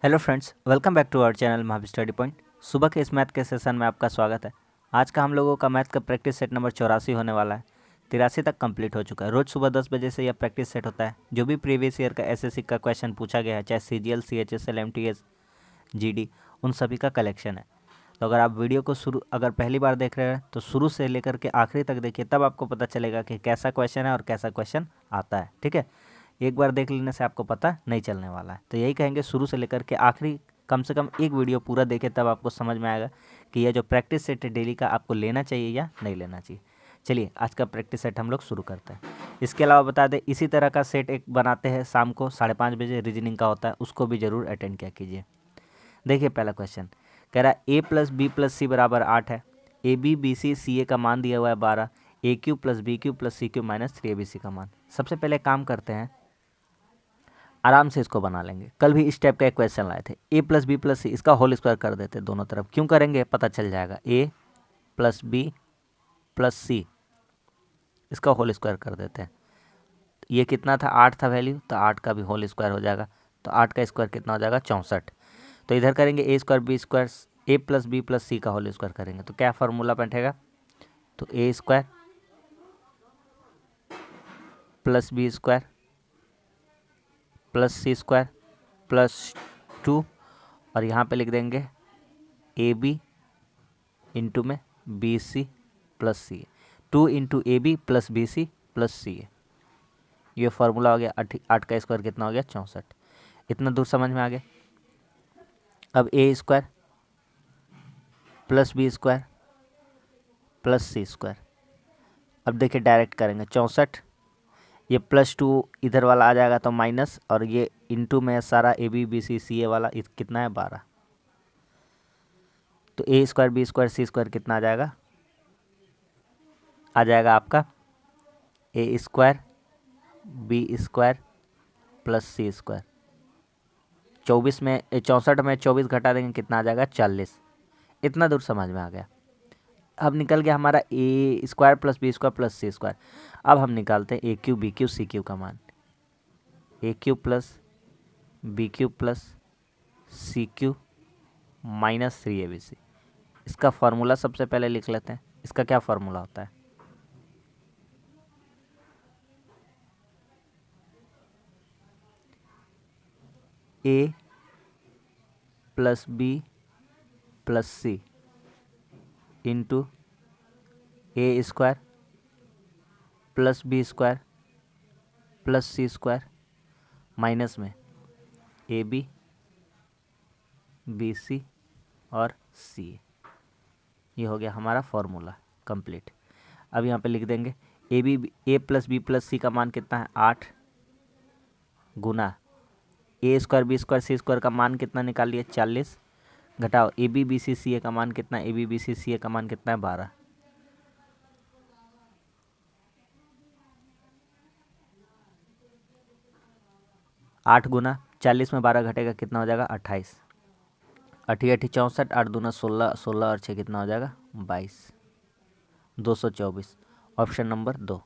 Hello friends, welcome back to our channel Mahavir Study Point. सुबह के इस मैथ के सेशन में आपका स्वागत है। आज का हम लोगों का मैथ का प्रैक्टिस सेट नंबर 84 होने वाला है। 83 तक कंप्लीट हो चुका है। रोज़ सुबह 10 बजे से यह प्रैक्टिस सेट होता है। जो भी प्रीवियस ईयर का एसएससी का क्वेश्चन पूछा गया है, चाहे सीजीएल, सीएचएसएल, एमटीएस, जीडी, उन सभी का कलेक्शन है। तो अगर आप वीडियो को अगर पहली बार देख रहे हैं तो शुरू से लेकर के आखिरी तक देखिए, तब आपको पता चलेगा कि कैसा क्वेश्चन है और कैसा क्वेश्चन आता है। ठीक है, एक बार देख लेने से आपको पता नहीं चलने वाला है। तो यही कहेंगे, शुरू से लेकर के आखिरी कम से कम एक वीडियो पूरा देखें, तब आपको समझ में आएगा कि यह जो प्रैक्टिस सेट है डेली का, आपको लेना चाहिए या नहीं लेना चाहिए। चलिए आज का प्रैक्टिस सेट हम लोग शुरू करते हैं। इसके अलावा बता दें, इसी तरह का सेट एक बनाते हैं शाम को 5:30 बजे, रीजनिंग का होता है, उसको भी ज़रूर अटेंड किया कीजिए। देखिए पहला क्वेश्चन कह रहा है a+b+c बराबर 8 है। a b b c c a का मान दिया हुआ है 12। a3+b3+c3 माइनस 3abc का मान। सबसे पहले काम करते हैं, आराम से इसको बना लेंगे। कल भी इस टाइप का एक क्वेश्चन लाए थे। a+b+c इसका होल स्क्वायर कर देते दोनों तरफ। क्यों करेंगे पता चल जाएगा। a+b+c इसका होल स्क्वायर कर देते हैं। ये कितना था, 8 था वैल्यू, तो 8 का भी होल स्क्वायर हो जाएगा। तो 8 का स्क्वायर कितना हो जाएगा, 64। तो इधर करेंगे a²b² a+b+c का होल स्क्वायर करेंगे तो क्या फार्मूला बैठेगा, तो a² + b² + c² + 2 और यहाँ पे लिख देंगे ab इंटू में bc + ca। 2 into ab + bc + ca, ये फार्मूला हो गया। 8 का स्क्वायर कितना हो गया, 64। इतना दूर समझ में आ गया। अब a² + b² + c²। अब देखिए डायरेक्ट करेंगे, 64, ये +2 इधर वाला आ जाएगा तो माइनस, और ये इंटू में सारा ab bc ca वाला कितना है, 12। तो a² b² c² कितना आ जाएगा, आपका a² b² + c²। 24 में 64 में 24 घटा देंगे, कितना आ जाएगा, 40। इतना दूर समझ में आ गया। अब निकल गया हमारा a² + b² + c²। अब हम निकालते हैं a³ b³ c³ का मान। a³ + b³ + c³ minus 3abc। इसका फार्मूला सबसे पहले लिख लेते हैं। इसका क्या फार्मूला होता है, a + b + c into a² + b² + c² minus में ab bc और c। ये हो गया हमारा फार्मूला कंप्लीट। अब यहाँ पे लिख देंगे a + b+c का मान कितना है, 8 गुना a² b² c² का मान कितना निकाल लिए, 40, घटाओ ab bc ca का मान कितना है, ab bc ca का मान कितना है, 12। आठ गुना 40 में 12 घटेगा, कितना हो जाएगा, 28। 8 64, 8 दूना 16, 16 और 6 कितना हो जाएगा, 22। 224 ऑप्शन नंबर 2।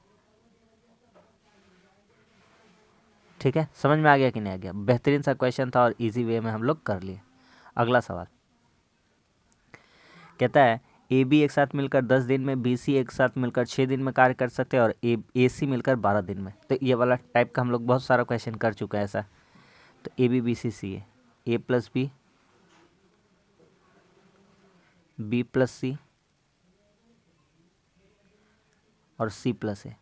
ठीक है, समझ में आ गया कि नहीं आ गया। बेहतरीन सा क्वेश्चन था और इजी वे में हम लोग कर लिए। अगला सवाल कहता है ए बी एक साथ मिलकर 10 दिन में, बी सी एक साथ मिलकर 6 दिन में कार्य कर सकते हैं और ए सी मिलकर 12 दिन में। तो ये वाला टाइप का हम लोग बहुत सारा क्वेश्चन कर चुका है ऐसा। तो A B C C A + b b + c और c +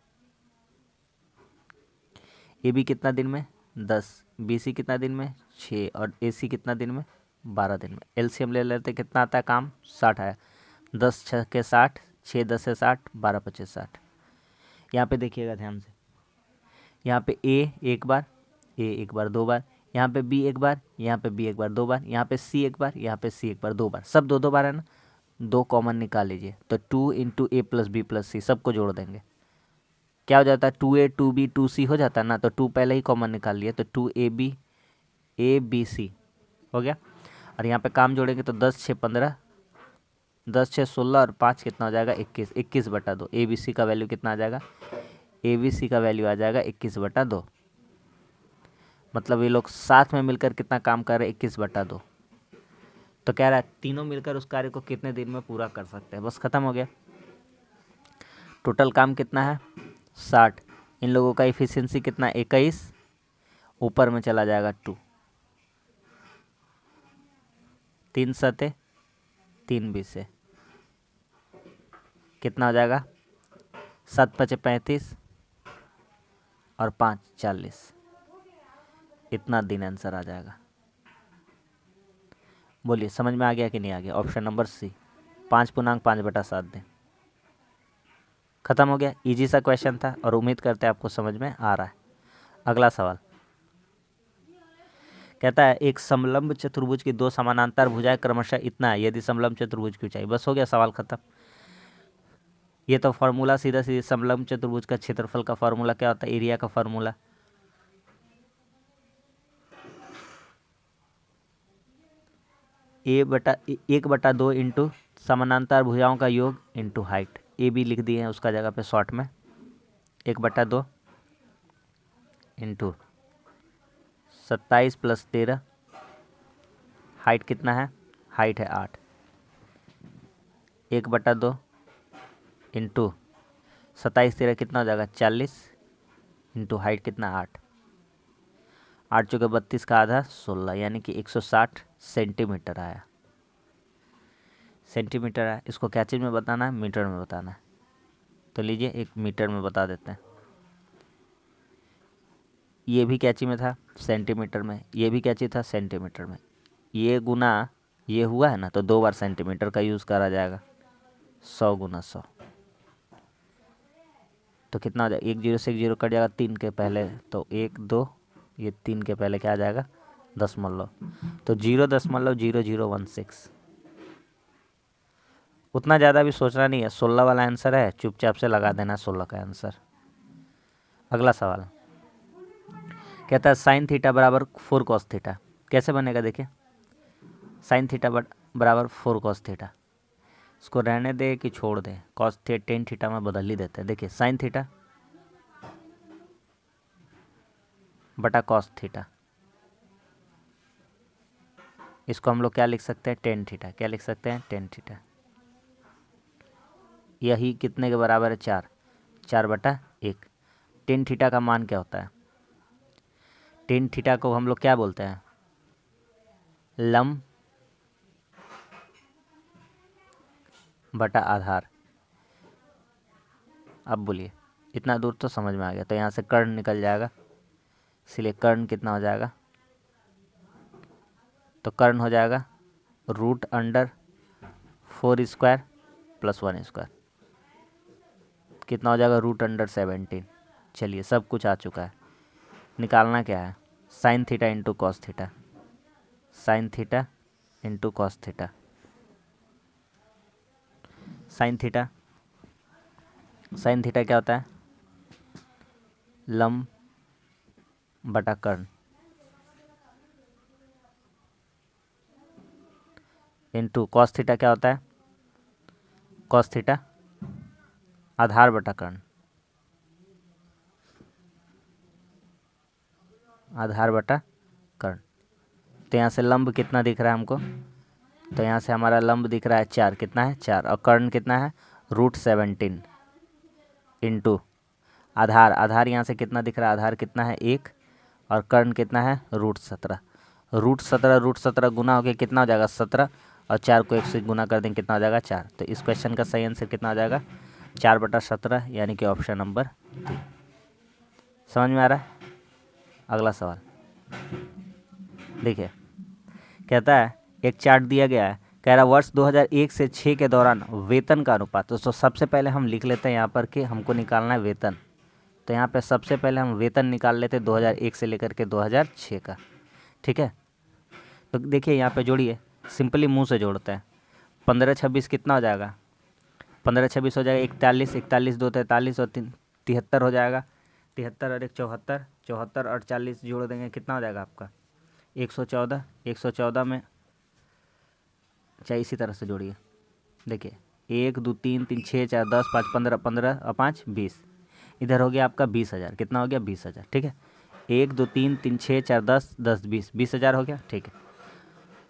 ए बी कितना दिन में, 10, बी सी कितना दिन में, 6 और ए सी कितना दिन में, 12 दिन में। एलसीएम ले लेते, कितना आता है काम, 60 आया। 10 6 के 60, 6 10 से 60, 12 25 60। यहाँ पे देखिएगा ध्यान से, यहाँ पे ए एक बार, ए एक बार 2 बार, यहाँ पे बी एक बार, यहाँ पे बी एक बार 2 बार, यहाँ पे सी एक बार, यहाँ पे सी एक बार 2 बार, सब 2 2 बार है ना। 2 कॉमन निकाल लीजिए, तो 2 इंटू ए + b + c सबको जोड़ देंगे, क्या हो जाता है, 2a 2b 2c हो जाता है ना। तो 2 पहले ही कॉमन निकाल लिए, तो 2ab a b c हो गया। और यहाँ पे काम जोड़ेंगे तो 10 6 15, 10 6 16 और 5 कितना हो जाएगा, 21। 21/2 ए बी सी का वैल्यू कितना आ जाएगा, ए बी सी का वैल्यू आ जाएगा 21/2 मतलब ये लोग साथ में मिलकर कितना काम कर रहे हैं, 21/2। तो कह रहा है तीनों मिलकर उस कार्य को कितने दिन में पूरा कर सकते हैं। बस खत्म हो गया। टोटल काम कितना है 60, इन लोगों का इफिशियंसी कितना 21, ऊपर में चला जाएगा 2, 3 सते 3 बीसे कितना हो जाएगा 7 पचे 35 और 5 40, इतना दिन आंसर आ जाएगा। बोलिए समझ में आ गया कि नहीं आ गया। ऑप्शन नंबर सी 5.5/7 दिन। खत्म हो गया। इजी सा क्वेश्चन था और उम्मीद करते हैं आपको समझ में आ रहा है। अगला सवाल कहता है एक समलंब चतुर्भुज की दो समानांतर भुजाएं क्रमशः इतना है यदि समलंब चतुर्भुज की ऊंचाई। बस हो गया सवाल खत्म। ये तो फार्मूला सीधा सीधा समलंब चतुर्भुज का क्षेत्रफल का फार्मूला क्या होता है, एरिया का फार्मूला। एक बटा दो इंटू समानांतर भुजाओं का योग इंटू हाइट। ए बी लिख दिए हैं उसका जगह पे शॉर्ट में। 1/2 इंटू 27 + 13, हाइट कितना है, हाइट है 8। 1/2 इंटू 27 13 कितना हो जाएगा 40, इंटू हाइट कितना 8, 8 चौके 32 का आधा 16, यानी कि 160 सेंटीमीटर आया। सेंटीमीटर आया। इसको क्या चीज़ में बताना है, मीटर में बताना है। तो लीजिए एक मीटर में बता देते हैं। ये भी क्या चीज़ में था, सेंटीमीटर में। ये भी क्या चीज़ था, सेंटीमीटर में। ये गुना ये हुआ है ना, तो 2 बार सेंटीमीटर का यूज़ करा जाएगा। 100 × 100 तो कितना हो जाएगा, 1 0 से 1 0 कट जाएगा 3 के पहले, तो 1 2, ये 3 के पहले क्या आ जाएगा दशमलव, तो 0.0016। उतना ज़्यादा भी सोचना नहीं है, 16 वाला आंसर है, चुपचाप से लगा देना 16 का आंसर। अगला सवाल कहता है साइन थीटा बराबर 4 cos थीटा। कैसे बनेगा देखिए, साइन थीटा बराबर 4 cos थीटा। इसको रहने दे कि छोड़ दे, cos टेन थीटा में बदल ही देते हैं। देखिए साइन थीटा बटा cos थीटा, इसको हम लोग क्या लिख सकते हैं, टेन थीटा। क्या लिख सकते हैं, टेन थीटा। यही कितने के बराबर है, 4, 4/1। टेन थीटा का मान क्या होता है, टेन थीटा को हम लोग क्या बोलते हैं, लंब बटा आधार। अब बोलिए इतना दूर तो समझ में आ गया। तो यहाँ से कर्ण निकल जाएगा, इसलिए कर्ण कितना हो जाएगा, तो कर्ण हो जाएगा √4² + 1²। कितना हो जाएगा, √17। चलिए सब कुछ आ चुका है। निकालना क्या है, sine theta into cos theta, sine theta into cos theta. Sine theta क्या होता है, लंब बटा कर्ण इंटू कॉस थीटा क्या होता है, कॉस थीटा आधार बटा कर्ण, आधार बटा कर्ण। तो यहाँ से लंब कितना दिख रहा है हमको, तो यहाँ से हमारा लंब दिख रहा है 4, कितना है 4, और कर्ण कितना है √17 इंटू आधार, आधार यहाँ से कितना दिख रहा है, आधार कितना है 1, और कर्ण कितना है √17। √17 गुना हो गया कितना हो जाएगा 17, और 4 को 1 से गुना कर देंगे कितना हो जाएगा 4। तो इस क्वेश्चन का सही आंसर कितना हो जाएगा 4/17, यानी कि ऑप्शन नंबर 3। समझ में आ रहा है। अगला सवाल देखिए, कहता है एक चार्ट दिया गया है, कह रहा वर्ष 2001 से 6 के दौरान वेतन का अनुपात। तो सबसे पहले हम लिख लेते हैं यहाँ पर कि हमको निकालना है वेतन। तो यहाँ पे सबसे पहले हम वेतन निकाल लेते हैं 2001 से लेकर के 2006 का, ठीक है। तो देखिए यहाँ पे जोड़िए, सिंपली मुंह से जोड़ते हैं। 15 26 कितना हो जाएगा, 15 26 हो जाएगा 41, 41 2 43 और 3 73 हो जाएगा। 73 और 1 74, 74 और 40 जोड़ देंगे कितना हो जाएगा आपका 114। 114 में चाहे इसी तरह से जोड़िए, देखिए 1 2 3 3 6 4 10 5 15 15 और 5 20, इधर हो गया आपका 20,000। कितना हो गया 20,000, ठीक है। 1 2 3 3 6 4 10 10 20 20,000 हो गया। ठीक है,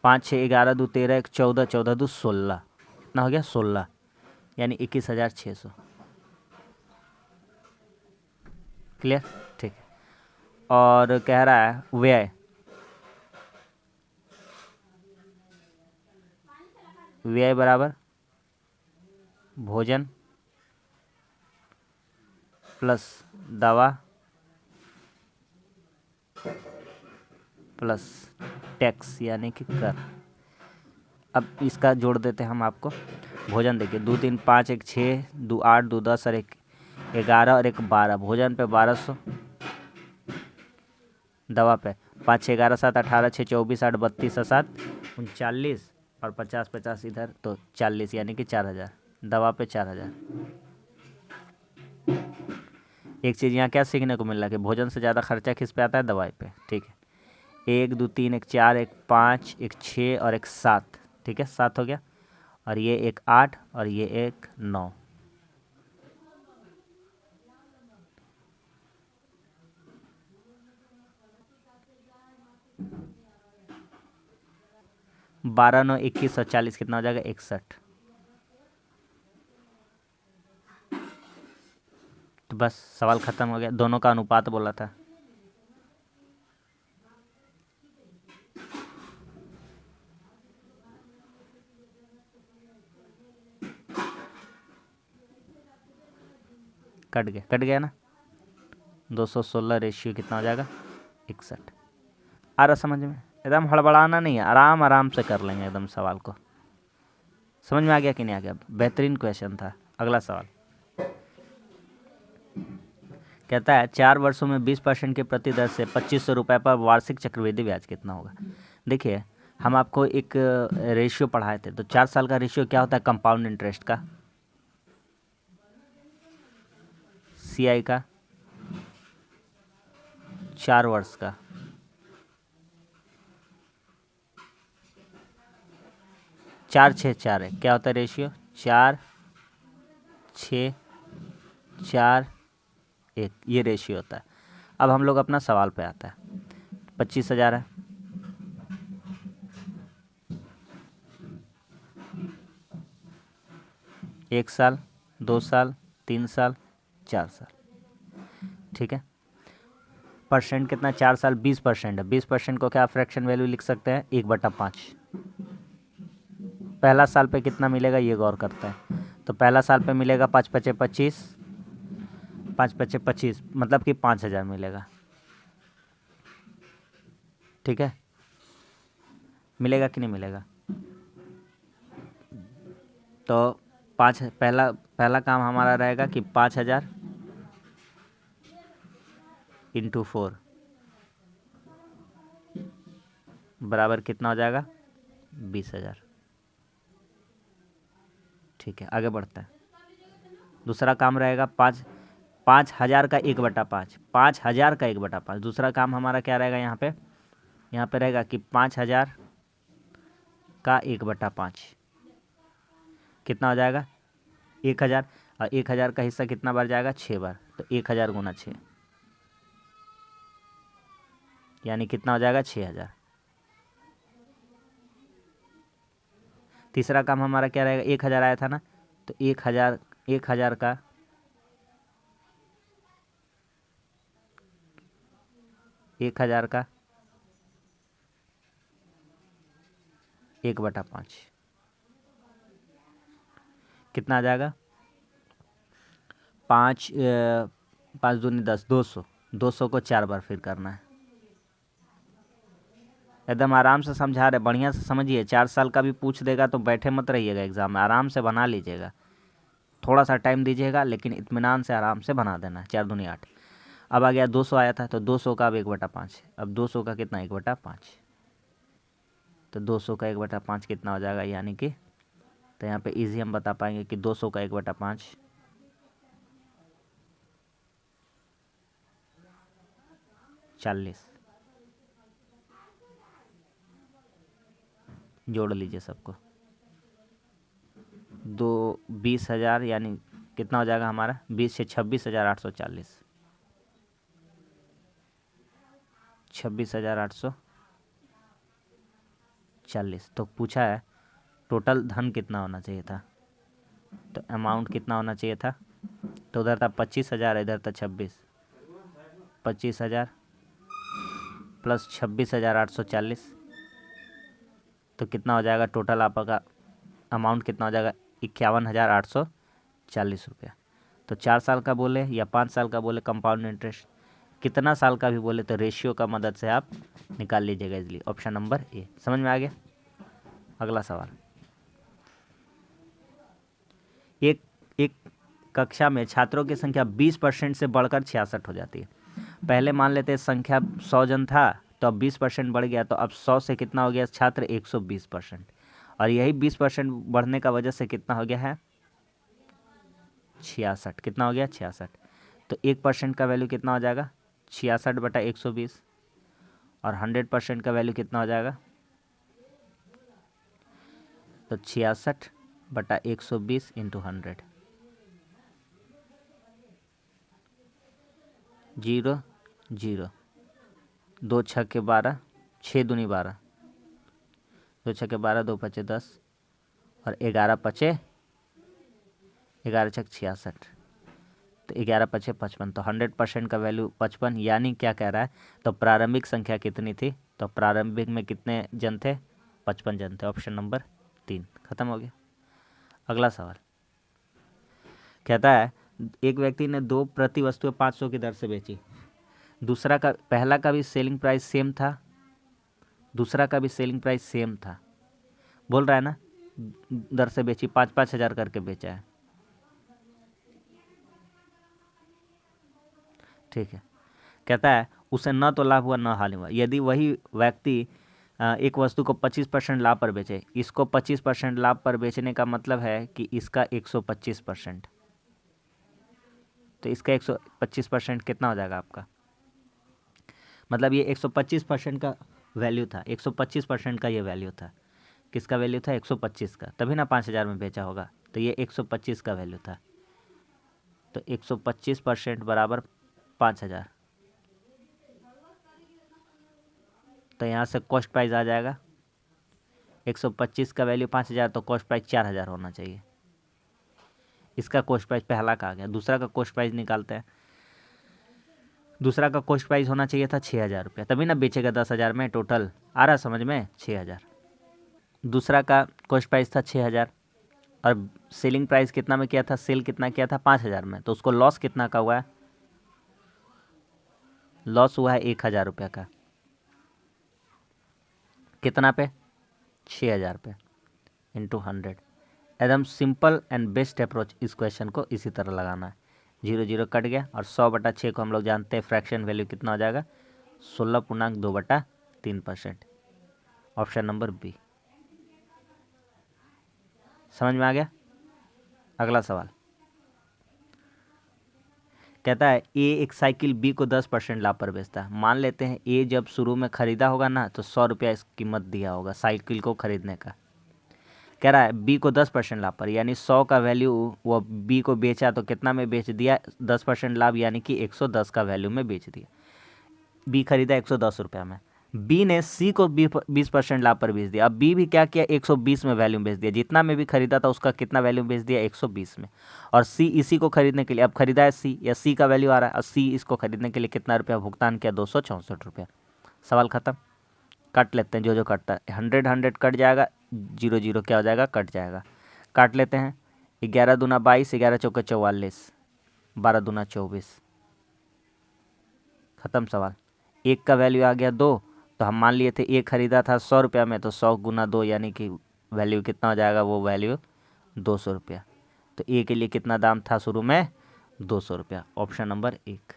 5 6 11 2 13 1 14 14 2 16, कितना हो गया 16, यानी 21,600। क्लियर? ठीक है। और कह रहा है व्यय, व्यय बराबर भोजन प्लस दवा प्लस टैक्स यानी कि कर। अब इसका जोड़ देते हैं हम आपको। भोजन देखिए 2 3 5 1 6 2 8 2 10 और 1 11 और 1 12, भोजन पे 1200, दवा पे 5 6 11 7 18 6 24 8 32 और 7 39 और 50 50 इधर तो 40, यानी कि 4,000, दवा पे 4,000। एक चीज़ यहाँ क्या सीखने को मिल रहा है कि भोजन से ज़्यादा खर्चा किस पे आता है, दवाई पे। ठीक है, 1 2 3 1 4 1 5 1 6 और 1 7, ठीक है 7 हो गया, और ये 1 8 और ये 1 9। बारह 9 21 और 40 कितना हो जाएगा 61। तो बस सवाल ख़त्म हो गया, दोनों का अनुपात बोला था। कट गया ना। 216 रेशियो कितना हो जाएगा 61। आ रहा समझ में? एकदम हड़बड़ाना नहीं है, आराम आराम से कर लेंगे एकदम सवाल को। समझ में आ गया कि नहीं आ गया? बेहतरीन क्वेश्चन था। अगला सवाल कहता है 4 वर्षों में 20% की प्रति दर से 2500 रुपये पर वार्षिक चक्रवृद्धि ब्याज कितना होगा। देखिए हम आपको एक रेशियो पढ़ाए थे, तो 4 साल का रेशियो क्या होता है कंपाउंड इंटरेस्ट का, CI का, 4 वर्ष का, 4 6 4 है, क्या होता है रेशियो 4 6 4 1, ये रेशियो होता है। अब हम लोग अपना सवाल पे आता है, 25,000 है, एक साल 2 साल 3 साल 4 साल, ठीक है। परसेंट कितना, 4 साल 20% है, 20% को क्या फ्रैक्शन वैल्यू लिख सकते हैं 1/5। पहला साल पे कितना मिलेगा ये गौर करता है, तो पहला साल पे मिलेगा 5 5 25, 5 5 25 मतलब कि 5,000 मिलेगा, ठीक है। मिलेगा कि नहीं मिलेगा? तो पहला काम हमारा रहेगा कि 5,000 इंटू 4 बराबर कितना हो जाएगा 20,000। ठीक है, आगे बढ़ते हैं। दूसरा काम रहेगा 5,000 का 1/5, 5,000 का 1/5। दूसरा काम हमारा क्या रहेगा यहाँ पे, रहेगा कि 5,000 का 1/5 कितना हो जाएगा 1,000, और 1,000 का हिस्सा कितना बार जाएगा 6 बार, तो 1,000 गुना 6 यानी कितना हो जाएगा 6,000। तीसरा काम हमारा क्या रहेगा, 1,000 आया था ना, तो 1,000 का 1,000 का 1/5 कितना आ जाएगा 5 5 दूनी 10, 200, 200 को 4 बार फिर करना है। एकदम आराम से समझा रहे, बढ़िया से समझिए। 4 साल का भी पूछ देगा तो बैठे मत रहिएगा एग्ज़ाम में, आराम से बना लीजिएगा। थोड़ा सा टाइम दीजिएगा लेकिन इत्मीनान से आराम से बना देना है। 4 दूनी 8। अब आ गया 200 आया था, तो 200 का अब 1/5 है। अब 200 का कितना 1/5, तो 200 का 1/5 कितना हो जाएगा, यानी कि तो यहाँ पे इजी हम बता पाएंगे कि 200 का 1/5 40। जोड़ लीजिए सबको, 20,000 यानी कितना हो जाएगा हमारा 20 से 26,840। 26,840। तो पूछा है टोटल धन कितना होना चाहिए था, तो अमाउंट कितना होना चाहिए था, तो उधर था 25,000, इधर था 26। 25,000 प्लस 26,840, तो कितना हो जाएगा टोटल आपका अमाउंट कितना हो जाएगा, 51,840 रुपया। तो 4 साल का बोले या 5 साल का बोले कंपाउंड इंटरेस्ट, कितना साल का भी बोले तो रेशियो का मदद से आप निकाल लीजिएगा इजली। Option number A. समझ में आ गया। अगला सवाल, एक एक कक्षा में छात्रों की संख्या 20% से बढ़कर 66 हो जाती है। पहले मान लेते हैं संख्या 100 जन था, तो अब 20% बढ़ गया, तो अब 100 से कितना हो गया छात्र, 120%। और यही 20% बढ़ने का वजह से कितना हो गया है 66। कितना हो गया 66। तो 1% का वैल्यू कितना हो जाएगा 66/120, और 100% का वैल्यू कितना हो जाएगा, तो 66/120 इंटू 100। 0 0, 2 छक्के 12, 6 दूनी 12, 2 छक्के 12, 2 पचे 10, और 11 पचे 11 छक 66, तो 11 पचे 55। तो 100% का वैल्यू 55, यानी क्या कह रहा है, तो प्रारंभिक संख्या कितनी थी, तो प्रारंभिक में कितने जन थे, 55 जन थे। ऑप्शन नंबर 3 खत्म हो गया। अगला सवाल कहता है एक व्यक्ति ने 2 प्रति वस्तु 500 की दर से बेची। दूसरा का पहला का भी सेलिंग प्राइस सेम था, दूसरा का भी सेलिंग प्राइस सेम था। बोल रहा है ना दर से बेची, 5-5 हज़ार करके बेचा है। ठीक है। कहता है उसे न तो लाभ हुआ न हानि हुआ यदि वही व्यक्ति एक वस्तु को 25% लाभ पर बेचे। इसको 25% लाभ पर बेचने का मतलब है कि इसका 125%, तो इसका 125% कितना हो जाएगा आपका, मतलब ये 125% का वैल्यू था, 125% का ये वैल्यू था। किसका वैल्यू था 125 का, तभी ना 5,000 में बेचा होगा, तो ये 125 का वैल्यू था। तो 125% बराबर 5,000, तो यहाँ से कॉस्ट प्राइस आ जाएगा 125 का वैल्यू 5,000, तो कॉस्ट प्राइस 4,000 होना चाहिए। इसका कॉस्ट प्राइस पहला का आ गया। दूसरा का कॉस्ट प्राइस निकालते हैं। दूसरा का कॉस्ट प्राइस होना चाहिए था 6,000 रुपया, तभी ना बेचेगा 10,000 में। टोटल आ रहा समझ में 6,000। दूसरा का कॉस्ट प्राइस था 6,000, और सेलिंग प्राइस कितना में किया था, सेल कितना किया था 5,000 में, तो उसको लॉस कितना का हुआ है, लॉस हुआ है 1,000 रुपये का। कितना पे 6,000 पे इंटू 100। एकदम सिंपल एंड बेस्ट अप्रोच इस क्वेश्चन को इसी तरह लगाना है। 0 0 कट गया, और 100/6 को हम लोग जानते हैं फ्रैक्शन वैल्यू कितना हो जाएगा 16.2/3%। Option number B. समझ में आ गया। अगला सवाल कहता है ए एक साइकिल बी को 10% लाभ पर बेचता है। मान लेते हैं ए जब शुरू में खरीदा होगा ना, तो 100 रुपया इस कीमत दिया होगा साइकिल को खरीदने का। कह रहा है बी को 10% लाभ पर, यानी 100 का वैल्यू वो बी को बेचा, तो कितना में बेच दिया 10% लाभ, यानी कि 110 का वैल्यू में बेच दिया। बी खरीदा 110 रुपया में, बी ने सी को 20% लाभ पर बेच दिया। अब बी भी क्या किया 120 में वैल्यू बेच दिया। जितना में भी खरीदा था उसका कितना वैल्यू बेच दिया 120 में। और सी इसी को खरीदने के लिए अब खरीदा है सी, या सी का वैल्यू आ रहा है, और सी इसको खरीदने के लिए कितना रुपया भुगतान किया 264 रुपया। सवाल खत्म। काट लेते हैं जो जो कटता है। 100 100 कट जाएगा, 0 0 क्या हो जाएगा कट जाएगा। काट लेते हैं। 11 दूना 22, 11 चौके 44, 12 दूना 24। ख़त्म सवाल। एक का वैल्यू आ गया 2, तो हम मान लिए थे एक खरीदा था 100 रुपया में, तो 100 गुना 2 यानी कि वैल्यू कितना हो जाएगा, वो वैल्यू 200 रुपया। तो ए के लिए कितना दाम था शुरू में 200 रुपया। Option number 1।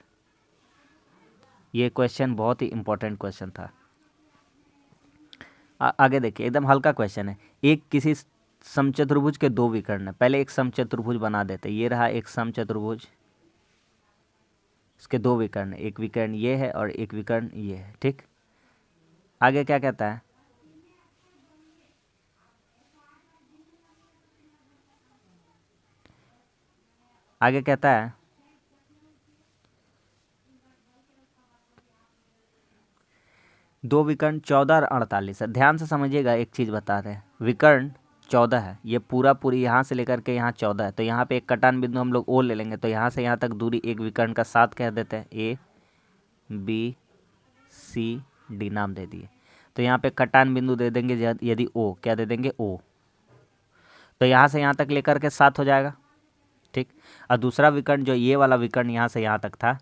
ये क्वेश्चन बहुत ही इंपॉर्टेंट क्वेश्चन था। आगे देखिए एकदम हल्का क्वेश्चन है। एक किसी समचतुर्भुज के 2 विकर्ण है। पहले एक समचतुर्भुज बना देते। ये रहा एक समचतुर्भुज, इसके 2 विकर्ण, एक विकर्ण ये है और एक विकर्ण ये है। ठीक, आगे क्या कहता है, आगे कहता है दो विकर्ण 14 और 48 है। ध्यान से समझिएगा, एक चीज़ बता रहे हैं, विकर्ण 14 है, ये पूरी यहाँ से लेकर के यहाँ 14 है, तो यहाँ पे एक कटान बिंदु हम लोग ओ ले लेंगे, तो यहाँ से यहाँ तक दूरी एक विकर्ण का 7 कह देते हैं, ए बी सी डी नाम दे दिए। तो यहाँ पे कटान बिंदु दे देंगे यदि ओ, क्या दे देंगे ओ, तो यहाँ से यहाँ तक लेकर के 7 हो जाएगा, ठीक। और दूसरा विकर्ण जो ये वाला विकर्ण यहाँ से यहाँ तक था,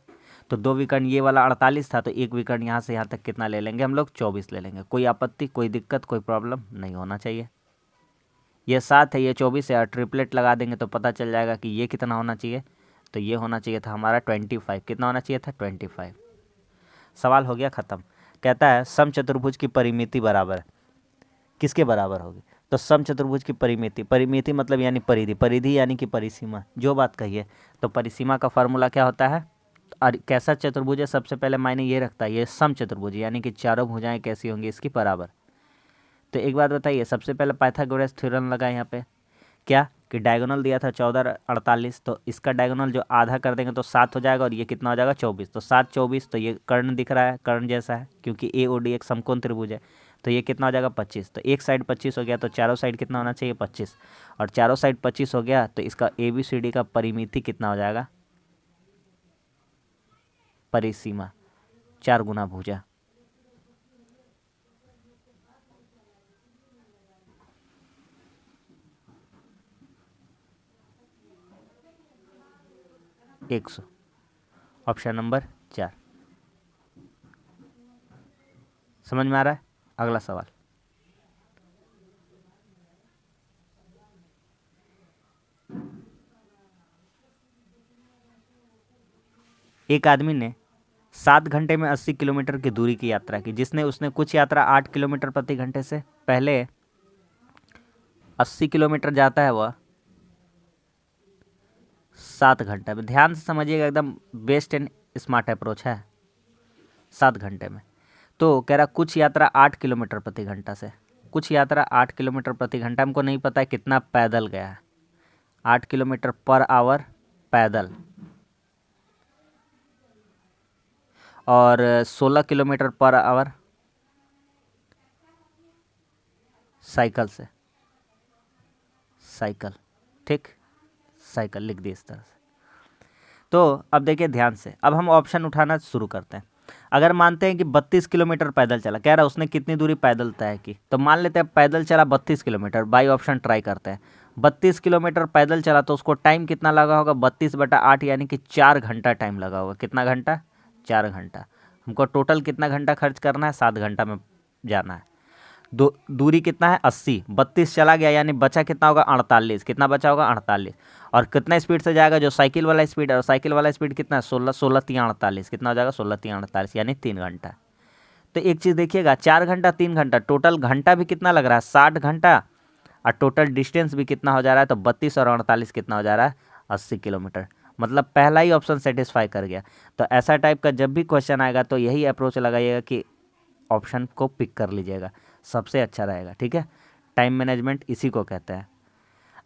तो दो विकर्ण ये वाला 48 था, तो एक विकर्ण यहाँ से यहाँ तक कितना ले लेंगे हम लोग, 24 ले लेंगे। कोई आपत्ति, कोई दिक्कत, कोई प्रॉब्लम नहीं होना चाहिए। ये 7 है, ये 24 है, और ट्रिपलेट लगा देंगे तो पता चल जाएगा कि ये कितना होना चाहिए, तो ये होना चाहिए था हमारा 25। कितना होना चाहिए था, 25। सवाल हो गया ख़त्म। कहता है समचतुर्भुज की परिमिति बराबर है, किसके बराबर होगी, तो समचतुर्भुज की परिमिति मतलब यानी परिधि यानी कि परिसीमा, जो बात कही है। तो परिसीमा का फार्मूला क्या होता है, और कैसा चतुर्भुज है, सबसे पहले मायने ये रखता है, ये समचतुर्भुज यानी कि चारों भुजाएं कैसी होंगी, इसकी बराबर। तो एक बात बताइए, सबसे पहले पाइथागोरस थ्योरम लगा यहाँ पे, क्या कि डायगोनल दिया था 14 48, तो इसका डायगोनल जो आधा कर देंगे तो 7 हो जाएगा, और ये कितना हो जाएगा 24, तो 7 24, तो ये कर्ण दिख रहा है, कर्ण जैसा है, क्योंकि ए ओ डी एक समकोण त्रिभुज है, तो ये कितना हो जाएगा 25, तो एक साइड 25 हो गया, तो चारों साइड कितना होना चाहिए 25, और चारों साइड 25 हो गया, तो इसका ए बी सी डी का परिमिति कितना हो जाएगा, परिसीमा 4 गुना भुजा। एक 100, ऑप्शन नंबर 4। समझ में आ रहा है। अगला सवाल, एक आदमी ने 7 घंटे में 80 किलोमीटर की दूरी की यात्रा की, उसने कुछ यात्रा 8 किलोमीटर प्रति घंटे से, पहले 80 किलोमीटर जाता है वह 7 घंटे में। ध्यान से समझिएगा, एकदम बेस्ट एंड स्मार्ट अप्रोच है। 7 घंटे में, तो कह रहा कुछ यात्रा 8 किलोमीटर प्रति घंटा से, कुछ यात्रा 8 किलोमीटर प्रति घंटा, हमको नहीं पता है कितना पैदल गया है, 8 किलोमीटर पर आवर पैदल, और 16 किलोमीटर पर आवर साइकिल से, साइकिल, ठीक, साइकिल लिख दिए इस तरह से। तो अब देखिए ध्यान से, अब हम ऑप्शन उठाना शुरू करते हैं। अगर मानते हैं कि 32 किलोमीटर पैदल चला, कह रहा है उसने कितनी दूरी पैदल तय की, तो मान लेते हैं पैदल चला 32 किलोमीटर, बाई ऑप्शन ट्राई करते हैं। 32 किलोमीटर पैदल चला तो उसको टाइम कितना लगा होगा, 32/8 यानी कि 4 घंटा टाइम लगा होगा। कितना घंटा, 4 घंटा। हमको टोटल कितना घंटा खर्च करना है, 7 घंटा में जाना है। दूरी कितना है 80, 32 चला गया यानी बचा कितना होगा 48, कितना बचा होगा 48, और कितना स्पीड से जाएगा, जो साइकिल वाला स्पीड है, और साइकिल वाला स्पीड कितना है 16, 16 3 48, कितना हो जाएगा 16 3 48 यानी 3 घंटा। तो एक चीज़ देखिएगा, 4 घंटा 3 घंटा, टोटल घंटा भी कितना लग रहा है 60 घंटा, और टोटल डिस्टेंस भी कितना हो जा रहा है, तो 32 और 48 कितना हो जा रहा है 80 किलोमीटर। मतलब पहला ही ऑप्शन सेटिस्फाई कर गया। तो ऐसा टाइप का जब भी क्वेश्चन आएगा तो यही अप्रोच लगाइएगा कि ऑप्शन को पिक कर लीजिएगा, सबसे अच्छा रहेगा, ठीक है। टाइम मैनेजमेंट इसी को कहते हैं।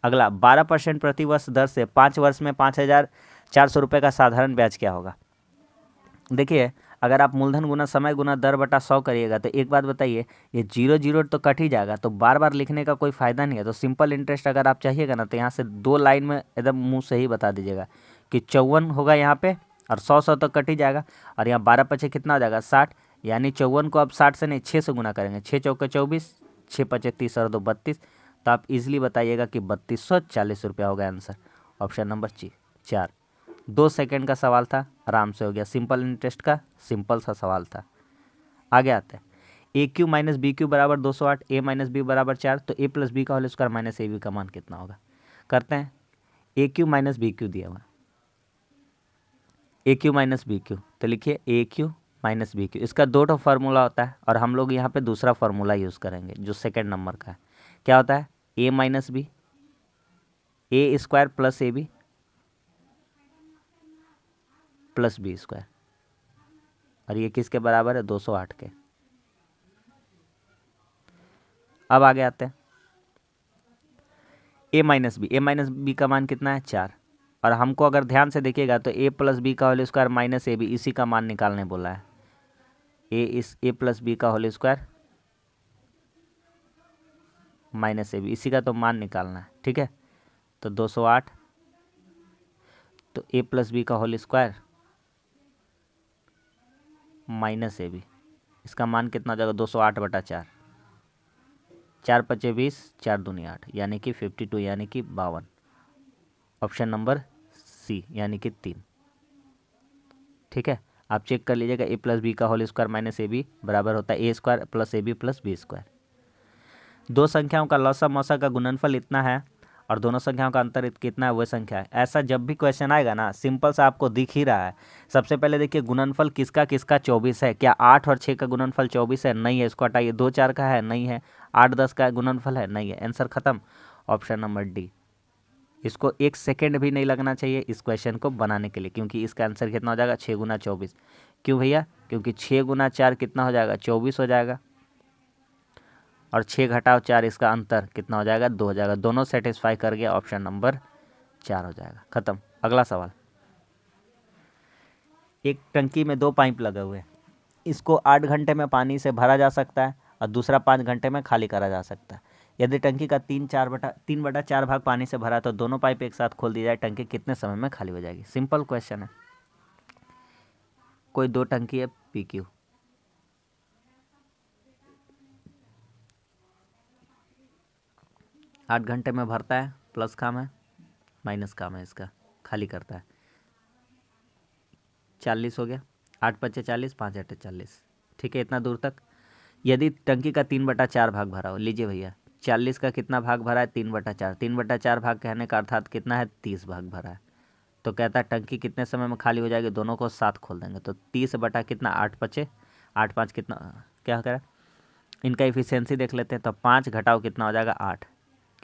अगला, 12% प्रति वर्ष दर से 5 वर्ष में 5,400 रुपये का साधारण ब्याज क्या होगा। देखिए, अगर आप मूलधन गुना समय गुना दर बटा 100 करिएगा तो एक बात बताइए, ये 0 0 तो कट ही जाएगा, तो बार बार लिखने का कोई फ़ायदा नहीं है। तो सिंपल इंटरेस्ट अगर आप चाहिएगा ना, तो यहाँ से 2 लाइन में एकदम मुँह से ही बता दीजिएगा कि 54 होगा यहाँ पे, और 100 तो कट ही जाएगा, और यहाँ 12 पचे कितना हो जाएगा 60, यानी 54 को अब 60 से नहीं 6 से गुना करेंगे, 6 चौके 24, 6 पचे 30 और 2 32, तो आप इजीली बताइएगा कि 3240 रुपया होगा आंसर, ऑप्शन नंबर 4। 2 सेकंड का सवाल था, आराम से हो गया, सिंपल इंटरेस्ट का सिंपल सा सवाल था। आगे आते हैं, A cube minus B cube बराबर 208, ए माइनस बी बराबर 4, तो ए प्लस बी का whole square minus A B का मान कितना होगा। करते हैं, A cube minus B cube दिया हुआ, A cube minus B cube, तो लिखिए A cube minus B cube, इसका 2 फार्मूला होता है, और हम लोग यहाँ पे दूसरा फार्मूला यूज़ करेंगे जो सेकेंड नंबर का है। क्या होता है, A minus B, A square plus A B plus B square, और ये किसके बराबर है 208 के। अब आगे आते हैं, ए माइनस बी का मान कितना है 4, और हमको अगर ध्यान से देखिएगा तो ए प्लस बी का whole square minus A B, इसी का मान निकालने बोला है। ए प्लस बी का whole square minus A B, इसी का तो मान निकालना है। ठीक है, तो 208 तो ए प्लस बी का whole square minus A B, इसका मान कितना हो जाएगा 208/4, 4 पचे 20, 4 दूनी 8, यानी कि 52, यानी कि 52। ऑप्शन नंबर सी यानी कि 3। ठीक है, आप चेक कर लीजिएगा, ए प्लस बी का whole square minus A B बराबर होता है A square plus A B plus B square. दो संख्याओं का लसा मसा का गुणनफल इतना है और दोनों संख्याओं का अंतर कितना है, वह संख्या है। ऐसा जब भी क्वेश्चन आएगा ना, सिंपल सा आपको दिख ही रहा है। सबसे पहले देखिए गुणनफल किसका किसका 24 है, क्या 8 और 6 का गुणनफल 24 है, नहीं है, इसको हटाइए। 2 4 का है, नहीं है। 8 10 का गुणनफल है, नहीं है। आंसर खत्म, ऑप्शन नंबर डी। इसको 1 सेकेंड भी नहीं लगना चाहिए इस क्वेश्चन को बनाने के लिए, क्योंकि इसका आंसर कितना हो जाएगा 6 गुना 24। क्यों भैया, क्योंकि 6 गुना 4 कितना हो जाएगा 24 हो जाएगा, और 6 घटाओ 4 इसका अंतर कितना हो जाएगा 2 हो जाएगा। दोनों सेटिस्फाई कर गया, ऑप्शन नंबर 4 हो जाएगा। खत्म। अगला सवाल, एक टंकी में 2 पाइप लगे हुए हैं, इसको 8 घंटे में पानी से भरा जा सकता है और दूसरा 5 घंटे में खाली करा जा सकता है। यदि टंकी का 3/4 भाग पानी से भरा तो दोनों पाइप एक साथ खोल दी जाए, टंकी कितने समय में खाली हो जाएगी। सिंपल क्वेश्चन है। कोई 2 टंकी है पी क्यू, 8 घंटे में भरता है, प्लस काम है, माइनस काम है, इसका खाली करता है। 40 हो गया, 8 पचे 40, 5 8 40। ठीक है, इतना दूर तक। यदि टंकी का 3/4 भाग भरा हो, लीजिए भैया 40 का कितना भाग भरा है 3/4, 3/4 भाग कहने का अर्थात कितना है 30 भाग भरा है। तो कहता है टंकी कितने समय में खाली हो जाएगी, दोनों को साथ खोल देंगे तो 30 बटा कितना 8 पचे 8 5 कितना, क्या करें, इनका इफिशियंसी देख लेते हैं। तो 5 घटाओ कितना हो जाएगा 8,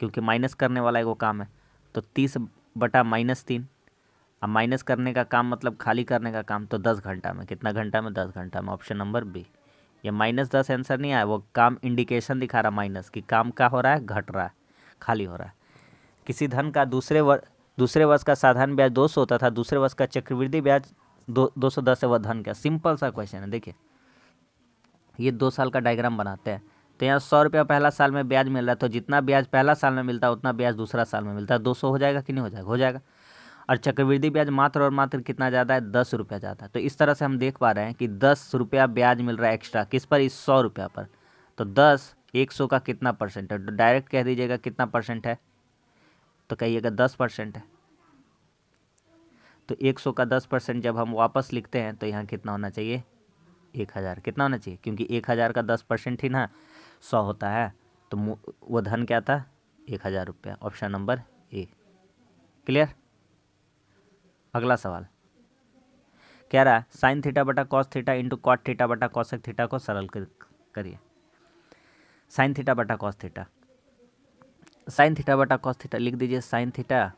क्योंकि माइनस करने वाला वो काम है। तो 30 बटा -3, अब माइनस करने का काम मतलब खाली करने का काम, तो 10 घंटा में, कितना घंटा में 10 घंटा में, ऑप्शन नंबर बी। ये -10 आंसर नहीं आया, वो काम इंडिकेशन दिखा रहा माइनस की काम क्या हो रहा है, घट रहा है, खाली हो रहा है। किसी धन का दूसरे वर्ष का साधारण ब्याज 200 होता था, दूसरे वर्ष का चक्रवृद्धि ब्याज 210 है, वह धन क्या। सिंपल सा क्वेश्चन है। देखिए ये 2 साल का डायग्राम बनाते हैं, तो यहाँ 100 रुपया पहला साल में ब्याज मिल रहा है, तो जितना ब्याज पहला साल में मिलता है उतना ब्याज दूसरा साल में मिलता है। 200 हो जाएगा कि नहीं हो जाएगा, हो जाएगा। और चक्रवृद्धि ब्याज मात्र और मात्र कितना ज़्यादा है, 10 रुपया ज़्यादा है। तो इस तरह से हम देख पा रहे हैं कि 10 रुपया ब्याज मिल रहा है एक्स्ट्रा, किस पर, इस 100 रुपया पर। तो 10 100 का कितना परसेंट है, तो डायरेक्ट कह दीजिएगा कितना परसेंट है, तो कहिएगा 10% है। तो 100 का 10% जब हम वापस लिखते हैं तो यहाँ कितना होना चाहिए 1000, कितना होना चाहिए, क्योंकि 1000 का 10% ही ना 100 होता है। तो वो धन क्या था 1000 रुपया, ऑप्शन नंबर ए। क्लियर। अगला सवाल कह रहा है साइन थीटा बटा cos theta into cot theta बटा कॉसेक थीटा को सरल करिए। साइन थीटा बटा कॉस थीटा, साइन थीटा बटा कॉस थीटा लिख दीजिए, साइन थीटा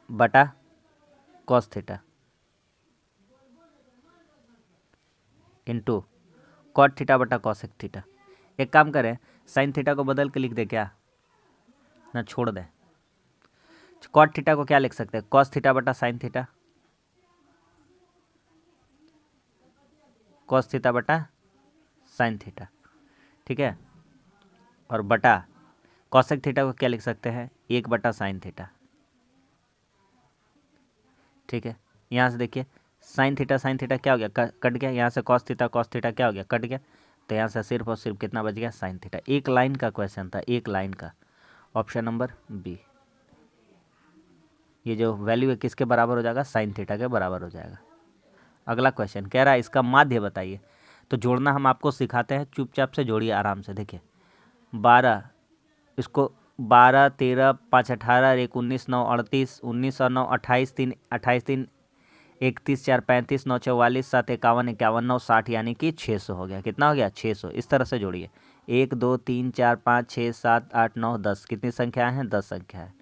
बटा cos theta into cot theta बटा कॉसेक थीटा। एक काम करें, साइन थीटा को बदल के लिख दे क्या, ना छोड़ दे। कॉट थीटा को क्या लिख सकते हैं, कॉस थीटा बटा साइन थीटा, कॉस थीटा बटा साइन थीटा। ठीक है, और बटा कॉसेक थीटा को क्या लिख सकते हैं, 1 बटा साइन थीटा। ठीक है, यहाँ से देखिए साइन थीटा क्या हो गया, कट गया। यहाँ से कॉस थीटा क्या हो गया, कट गया। तो यहाँ से सिर्फ और सिर्फ कितना बच गया, साइन थीटा। एक लाइन का क्वेश्चन था, एक लाइन का, ऑप्शन नंबर बी। ये जो वैल्यू है किसके बराबर हो जाएगा, साइन थीटा के बराबर हो जाएगा। अगला क्वेश्चन कह रहा है इसका माध्य बताइए। तो जोड़ना हम आपको सिखाते हैं, चुपचाप से जोड़िए आराम से। देखिए 12, इसको 12 13 5 18 1 19 9 38 19 और 9 28 3 31 4 35 9 44 7 51 51 9 60, यानी कि 600 हो गया। कितना हो गया 600। इस तरह से जोड़िए, 1 2 3 4 5 6 7 8 9 10, कितनी संख्या है 10 संख्या है।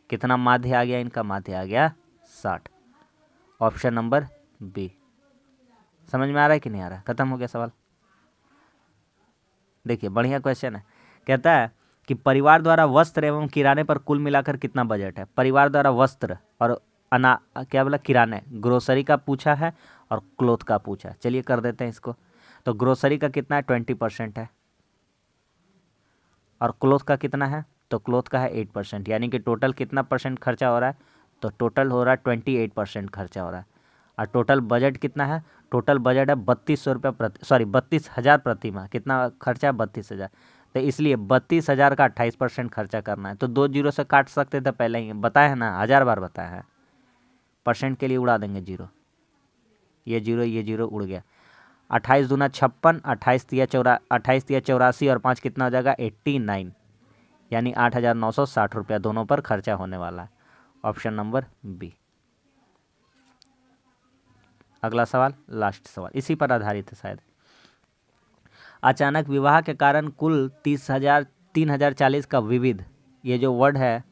कितना माध्य आ गया, इनका माध्य आ गया 60, ऑप्शन नंबर बी। समझ में आ रहा है कि नहीं आ रहा है, खत्म हो गया सवाल। देखिए बढ़िया क्वेश्चन है। कहता है कि परिवार द्वारा वस्त्र एवं किराने पर कुल मिलाकर कितना बजट है। परिवार द्वारा वस्त्र और क्या बोला, किराने, ग्रोसरी का पूछा है और क्लोथ का पूछा। चलिए कर देते हैं इसको। तो ग्रोसरी का कितना है 20% है, और क्लोथ का कितना है, तो क्लोथ का है 8%, यानी कि टोटल कितना परसेंट खर्चा हो रहा है, तो टोटल हो रहा है 28% खर्चा हो रहा है। और टोटल बजट कितना है, टोटल बजट है 32,000 प्रति माह। कितना खर्चा है 32,000, तो इसलिए 32,000 का 28% खर्चा करना है। तो 2 जीरो से काट सकते थे, पहले ही बताया है ना, 1000 बार बताया है। परसेंट के लिए उड़ा देंगे जीरो, ये जीरो उड़ गया। 28 दूना 56, 28 तिया 84 और 5 कितना हो जाएगा 89, यानी 8,960 रुपया दोनों पर खर्चा होने वाला है। Option number B. अगला सवाल, लास्ट सवाल, इसी पर आधारित है शायद। अचानक विवाह के कारण कुल 3,040 का विविध, ये जो वर्ड है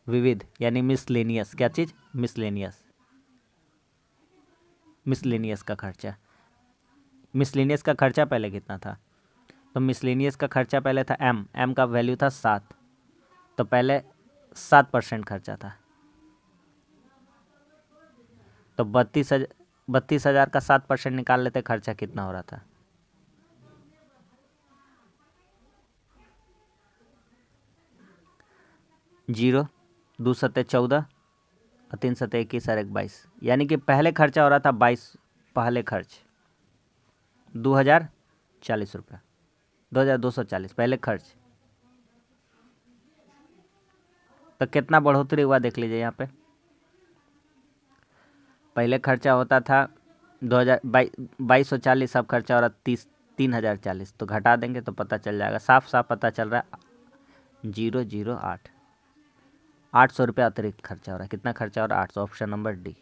विविध यानी मिसलेनियस, क्या चीज़, मिसलेनियस का खर्चा। मिसलेनियस का खर्चा पहले कितना था, तो मिसलेनियस का खर्चा पहले था एम का वैल्यू था 7, तो पहले 7% खर्चा था। तो 32,000 का 7% निकाल लेते, खर्चा कितना हो रहा था, जीरो, 2 सत्ते 14 और 3 सत्ते 21 और 1 22, यानी कि पहले खर्चा हो रहा था 22, पहले खर्च 2,040 रुपया, 2,240 पहले खर्च। तो कितना बढ़ोतरी हुआ देख लीजिए यहाँ पे। पहले खर्चा होता था 2,2240, अब खर्चा हो रहा 3,040, तो घटा देंगे तो पता चल जाएगा, साफ साफ पता चल रहा है 008, 800 रुपया अतिरिक्त खर्चा हो रहा है। कितना खर्चा हो रहा है 800, ऑप्शन नंबर डी।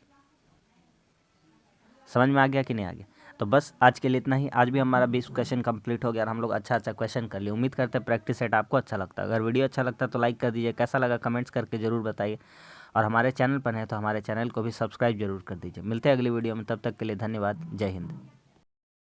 समझ में आ गया कि नहीं आ गया। तो बस आज के लिए इतना ही। आज भी हमारा 20 क्वेश्चन कंप्लीट हो गया और हम लोग अच्छा क्वेश्चन कर लिए। उम्मीद करते हैं प्रैक्टिस सेट आपको अच्छा लगता है। अगर वीडियो अच्छा लगता है तो लाइक कर दीजिए, कैसा लगा कमेंट्स करके ज़रूर बताइए, और हमारे चैनल पर हैं तो हमारे चैनल को भी सब्सक्राइब जरूर कर दीजिए। मिलते हैं अगली वीडियो में, तब तक के लिए धन्यवाद। जय हिंद।